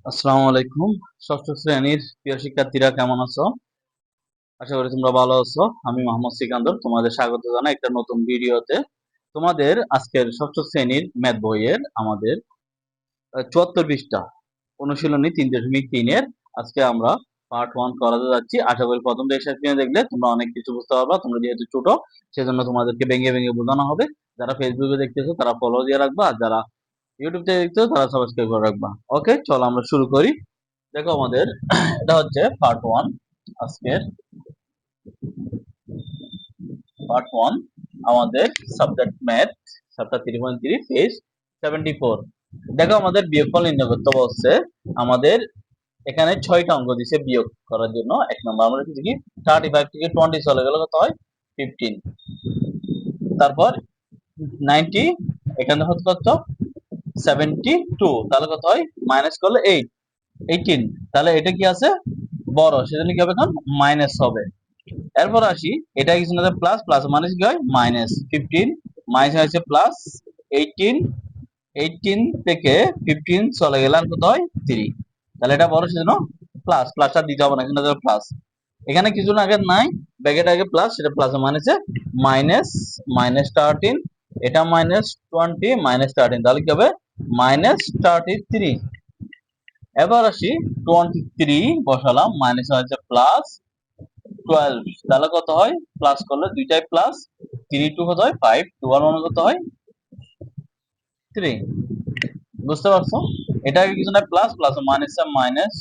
আসসালামু আলাইকুম। ষষ্ঠ শ্রেণীর প্রিয় শিক্ষার্থীরা কেমন আছো? আশা করি তোমরা ভালো আছো। আমি মোহাম্মদ সিকান্দর তোমাদের স্বাগত জানাই একটা নতুন ভিডিওতে। তোমাদের আজকের ষষ্ঠ শ্রেণীর ম্যাথ বইয়ের আমাদের ৭৪ পৃষ্ঠা অনুশীলনী ৩.৩ এর আজকে আমরা পার্ট 1 করাতে যাচ্ছি। আশা করি প্রথম থেকে শেষ পর্যন্ত দেখলে তোমরা অনেক কিছু বুঝতে পারবা। তোমরা যেহেতু ছোট সেজন্য তোমাদেরকে ভেঙে ভেঙে বোঝানো হবে। যারা ফেসবুকে দেখতেছো তারা ফলো দিয়ে রাখবা, আর যারা ইউটিউব থেকে দেখতেছো তারা সাবস্ক্রাইব করে রাখবা। ওকে, চলো আমরা শুরু করি। দেখো আমাদের এটা হচ্ছে পার্ট 1 আজকের পার্ট 1 আমাদের সাবজেক্ট ম্যাথ চ্যাপ্টার 3.3 পেজ 74। দেখো আমাদের বিয়োগফল নির্ণয় করতে বলছে। আমাদের এখানে 6টা অঙ্ক দিয়েছে বিয়োগ করার জন্য। এক নম্বর আমরা লিখি 35 থেকে 20 চলে গেলে কত হয় 15। তারপর 90 এখানে হচ্ছে কত 72, তাহলে কত হয় মাইনাস করলে 8 18, তাহলে এটা কি আছে বড়, সেজন্য কি হবে এখন মাইনাস হবে। এরপর আসি, এটা কিছু না প্লাস প্লাস মাইনাস কি হয় মাইনাস 15, মাইনাস হয়েছে প্লাস 18, 18 থেকে 15 চলে গেলে আর কত হয় 3, তাহলে এটা বড় সেজন্য প্লাস, প্লাসটা দিতে হবে না, এখানে দেবে প্লাস। এখানে কিছু না আগে নাই, ব্র্যাকেট আগে প্লাস, সেটা প্লাস মাইনাসে মাইনাস মাইনাস 13, এটা মাইনাস 20 মাইনাস 13, তাহলে কি হবে মাইনাস 33। এবার আসি 23 বসালাম, মাইনাস হয়েছে প্লাস 12, তাহলে কত হয় প্লাস করলে দুইটাই প্লাস, 3 2 কত হয় 5, 2 আর 1 কত হয় 3। বুঝতে পারছো? এটা কিছু না plus plus minus minus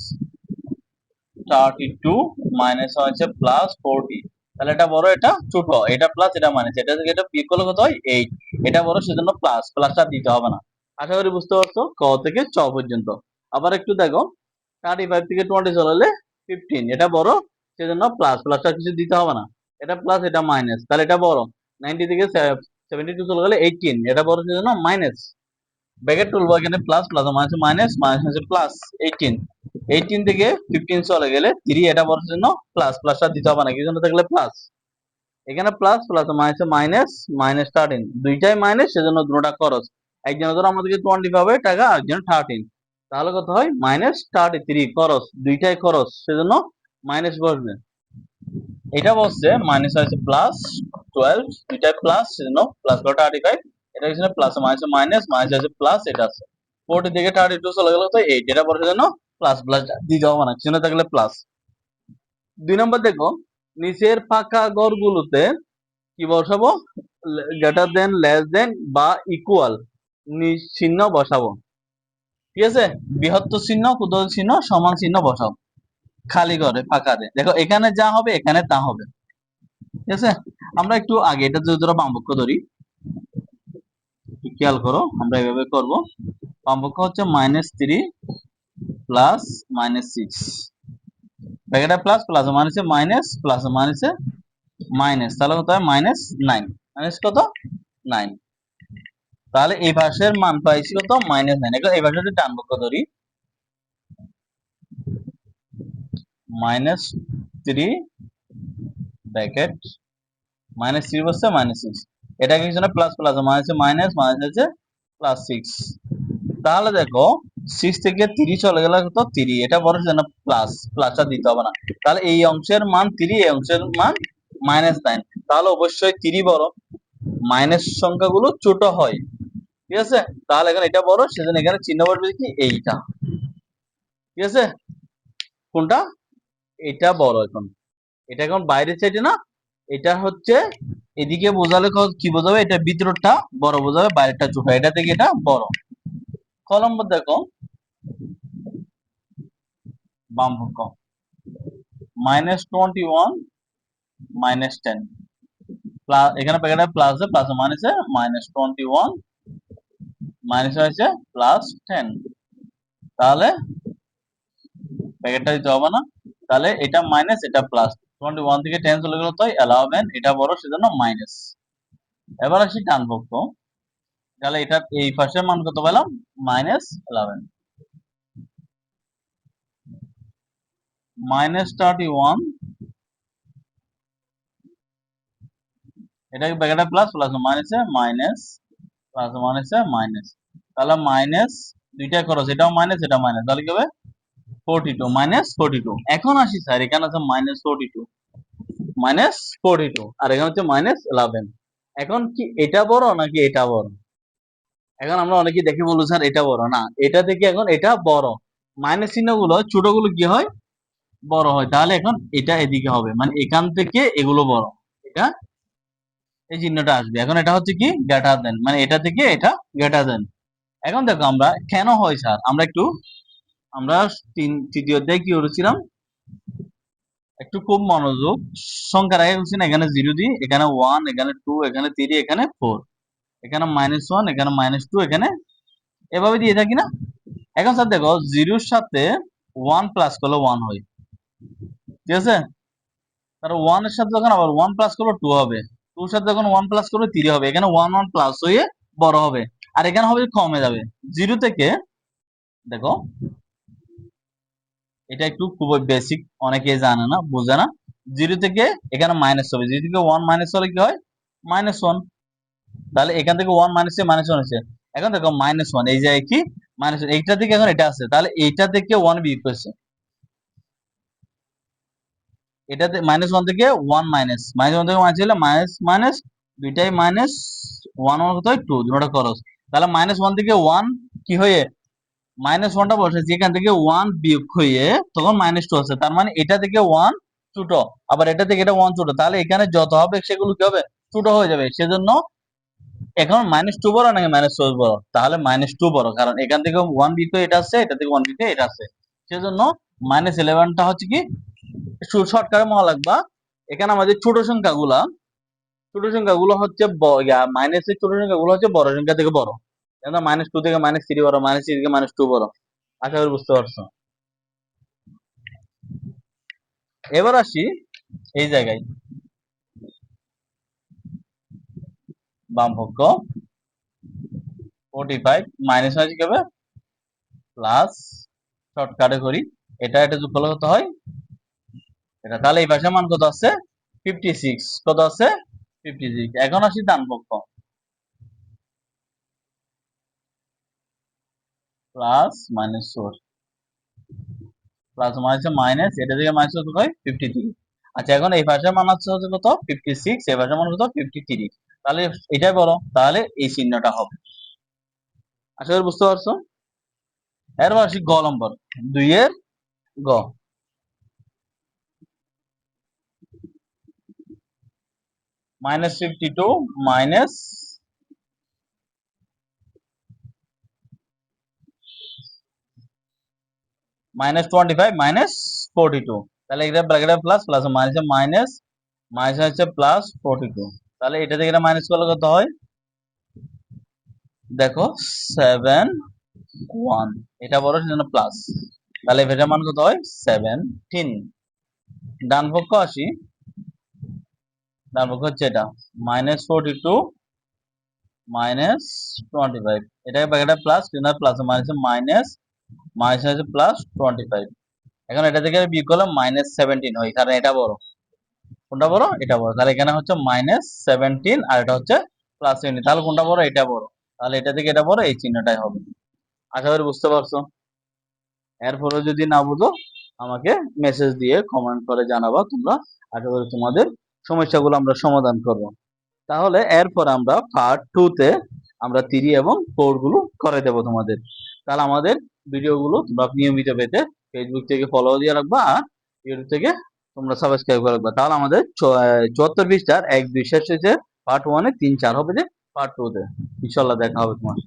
32 minus হয়েছে প্লাস 40, তাহলে এটা বড় এটা ছোট, এটা প্লাস এটা মাইনাস, এটা থেকে এটা বিয়োগ করলে কত হয় 8, এটা বড় সেজন্য প্লাস, প্লাসটা দিতে হবে না। আশা করি বুঝতে পারছো ক থেকে চ পর্যন্ত। আবার একটু দেখো 35 থেকে 20 চলে 15, এটা বড় সেজন্য প্লাস, প্লাসটা কিছু দিতে হবে না, এটা প্লাস এটা মাইনাস, তাহলে এটা বড়। 90 থেকে 72 চলে গেলে 18, এটা বড় সেজন্য মাইনাস। ব্র্যাকেট তুলবো, এখানে plus plus minus minus minus হচ্ছে প্লাস 18, 18 থেকে 15 চলে গেলে 3, এটা বড় জন্য প্লাস, প্লাসটা দিতে হবে না, কি জন্য থাকলে প্লাস। এখানে plus plus minus minus minus 13, দুইটাই মাইনাস সেজন্য দুটোটা খরচ। একজনের ধরো আমাদেরকে 20 পাবে টাকা, আরেকজন 13, তাহলে কত হয় মাইনাস 33 খরচ, দুইটাই খরচ সেজন্য মাইনাস বসবে। এটা বসছে মাইনাস হয়েছে প্লাস 12, দুইটাই প্লাস সেজন্য প্লাস 35, এটা হচ্ছে প্লাস মাইনাস মাইনাস মাইনাস হয়েছে প্লাস, এটা আছে 40 থেকে 32 চলে গেল তো 8, এটা পড়ার জন্য প্লাস, প্লাস দিতে হবে না, চিহ্ন থাকলে প্লাস। 2 নম্বর দেখো, নিচের ফাঁকা ঘরগুলোতে কি বসাবো, গ্রেটার দেন লেস দেন বা ইকুয়াল চিহ্ন বসাবো। ঠিক আছে, বৃহত্তর চিহ্ন ক্ষুদ্র চিহ্ন সমান চিহ্ন বসাবো খালি ঘরে ফাঁকাতে। দেখো এখানে যা হবে এখানে তা হবে। ঠিক আছে, আমরা একটু আগে এটা যদি ধরো বামপক্ষ ধরি, খেয়াল করো আমরা এভাবে করব। বামপক্ষ হচ্ছে -3 প্লাস -6, ব্র্যাকেটে প্লাস প্লাস মাইনাসে মাইনাস প্লাস মাইনাসে মাইনাস, তাহলে কত হয় -9, মাইনাস কত 9, তাহলে এই পাশের মান পাইছি কত -9। এখন এই পাশে যদি ডান পক্ষ ধরি, -3 ব্র্যাকেট -3 বসছে -6, এটা কিছু না প্লাস প্লাস মাইনাসে মাইনাস মাইনাস হচ্ছে +6, তাহলে দেখো 6 থেকে 3 চলে গেলে কত 3, এটা বড় যেন প্লাস, প্লাসটা দিতে হবে না, তাহলে এই অংশের মান 3, এই অংশের মান -9, তাহলে অবশ্যই 3 বড়, মাইনাস সংখ্যাগুলো ছোট হয়। ঠিক আছে, তাহলে এখানে এটা বড় সেজন্য এখানে চিহ্ন বসবে কি এইটা। ঠিক আছে, কোনটা এটা বড়, এখন এটা এখন বাইরের সাইডে না, এটা হচ্ছে এদিকে বোঝালে কি বোঝাবে, এটা ভিতরটা বড় বোঝাবে, বাইরেটা ছোট, এটা থেকে এটা বড়। ক নম্বর দেখো বাম পক্ষ -21 -10, প্লাস এখানে প্যাকেটে প্লাস আছে, প্লাস মাইনাসে -21 মাইনাস হয়েছে +10, তাহলে প্যাকেটটা দিতে হবে না, তাহলে এটা মাইনাস এটা প্লাস, 21 থেকে 10 চলে গেল তো 11, এটা বড় সেজন্য মাইনাস। এবার আসি ডান পক্ষ, তাহলে এটা এই পাশের মান কত পেলাম -11, -31, এটা ব্র্যাকেটে প্লাস প্লাস মাইনাসে মাইনাস প্লাস মাইনাসে মাইনাস, তাহলে মাইনাস দুইটা খরচ, এটাও মাইনাস এটা মাইনাস, তাহলে কি হবে 42 -42। এখন আসি স্যার, এখানে আছে -42 -42 আর এখানে হচ্ছে -11। এখন কি এটা বড় নাকি এটা বড়? এখন আমরা অনেকেই দেখে বলবো স্যার এটা বড় না, এটা থেকে এখন এটা বড়। মাইনাস চিহ্নগুলো ছোটগুলো কি হয়, বড় হয়। তাহলে এখন এটা এদিকে হবে, মানে এখান থেকে এগুলো বড়, এটা এই চিহ্নটা আসবে। এখন এটা হচ্ছে কি গ্রেটার দেন, মানে এটা থেকে এটা গ্রেটার দেন। এখন দেখো আমরা কেন হয় স্যার, আমরা তৃতীয় অধ্যায়ে কি করেছিলাম, একটু খুব মনোযোগ, সংখ্যার আগে বলছি না, এখানে 0 দিই, এখানে 1, এখানে 2, এখানে 3, এখানে 4, এখানে -1, এখানে -2, এখানে এভাবে দিয়ে থাকি না। এখন স্যার দেখো 0-র সাথে 1 প্লাস করলে 1 হয়, ঠিক আছে? তার 1 এর সাথে যখন আবার 1 প্লাস করলে 2 হবে, 2 এর সাথে যখন 1 প্লাস করলে 3 হবে, এখানে 1 1 প্লাস হয়ে বড় হবে, আর এখানে হবে কমে যাবে। 0 থেকে দেখো, এটা একটু খুব বেসিক, অনেকে জানে না, বোঝে না। 0 থেকে এখানে মাইনাস হবে, 0 থেকে 1 মাইনাস হলে কি হয়, -1। তাহলে এখান থেকে 1 মাইনাসে -1 হচ্ছে। এখন দেখো -1 এই জায়গায় কি মাইনাস, এইটা থেকে এখন এটা আছে, তাহলে এইটা থেকে 1 বিয়োগ করছে, এটাতে -1 থেকে 1 মাইনাস, -1 থেকে মাইনাস হলে মাইনাস মাইনাস দুইটাই মাইনাস, 1 1 কত হয় 2, দুটোটা খরচ। তাহলে -1 থেকে 1 কি হয়ে -1টা বসেছে, এখান থেকে 1 বিয়োগ হয়ে তখন -2 আছে, তার মানে এটা থেকে 1 ছোট, আবার এটা থেকে এটা 1 ছোট, তাহলে এখানে যত হবে সেগুলো কি হবে, ছোট হয়ে যাবে। সেজন্য এখন -2 বড় নাকি -12 বড়, তাহলে -2 বড়, কারণ এখান থেকে 1 বিয়োগ করে এটা আছে, এটা থেকে 1 বিয়োগ করে এটা আছে। সেজন্য -11টা হচ্ছে কি শর্টকাটে মনে রাখবা। এখানে আমাদের ছোট সংখ্যাগুলো হচ্ছে মাইনাসের ছোট সংখ্যাগুলো হচ্ছে বড় সংখ্যা থেকে বড়, যেমন -2 থেকে -3 বড়, -3 থেকে -2 বড়। আশা করি বুঝতে পারছো। এবার আসি এই জায়গায়, বাম পক্ষ 45 মাইনাস হয় কি হবে প্লাস, শর্টকাটে করি, এটা যোগ করলে কত হয় এটা, তাহলে এই পাশে মান কত আছে 56, কত আছে 56। এখন আসি ডান পক্ষ, প্লাস -4 প্লাস মাইনাস, এটা থেকে মাইনাস কত হয় 53। আচ্ছা, এখন এই পাশে মান হচ্ছে কত 56, এই পাশে মান কত 53, তাহলে এটাই বড়, তাহলে এই চিহ্নটা হবে। আশা করি বুঝতে পারছো। এরপর আসি গ নম্বর, 2 এর গ, -52 মাইনাস -25 -42, তাহলে এটা ব্র্যাকেটে প্লাস প্লাস মাইনাসে মাইনাস, মাইনাস হচ্ছে প্লাস 42, তাহলে এটা থেকে এটা মাইনাস করলে কত হয় দেখো 7 1, এটা বড় সেজন্য প্লাস, তাহলে এটার মান কত হয় 17। ডান পক্ষ আসি, ডান পক্ষ হচ্ছে এটা -42 -25, এটাকে ব্র্যাকেটে প্লাস কিনা প্লাস মাইনাসে মাইনাস, মাইনাস হচ্ছে প্লাস 25। এখন এটা থেকে বিয়োগ করলে -17 হয়, কারণ এটা বড়। কোনটা বড়, এটা বড়, তাহলে এখানে হচ্ছে -17 আর এটা হচ্ছে +20, তাহলে কোনটা বড়, এটা বড়, তাহলে এটা থেকে এটা বড়, এই চিহ্নটাই হবে। আশা করি বুঝতে পারছো। এরপরে যদি না বুঝো আমাকে মেসেজ দিয়ে কমেন্ট করে জানাবা তোমরা, আশা করি তোমাদের সমস্যাগুলো আমরা সমাধান করব। তাহলে এরপর আমরা পার্ট 2 তে আমরা 3 এবং 4 গুলো করে দেব তোমাদের। তাহলে আমাদের ভিডিওগুলো তোমরা নিয়মিত পেতে ফেসবুক থেকে ফলো দিয়ে রাখবা, আর ইউটিউব থেকে তোমরা সাবস্ক্রাইব করে রাখবা। তাহলে আমাদের 74 পৃষ্ঠার 1 2 শেষ হয়েছে, পার্ট 1 এ 3 4 হবে যে পার্ট 2 তে। ইনশাআল্লাহ দেখা হবে তোমার।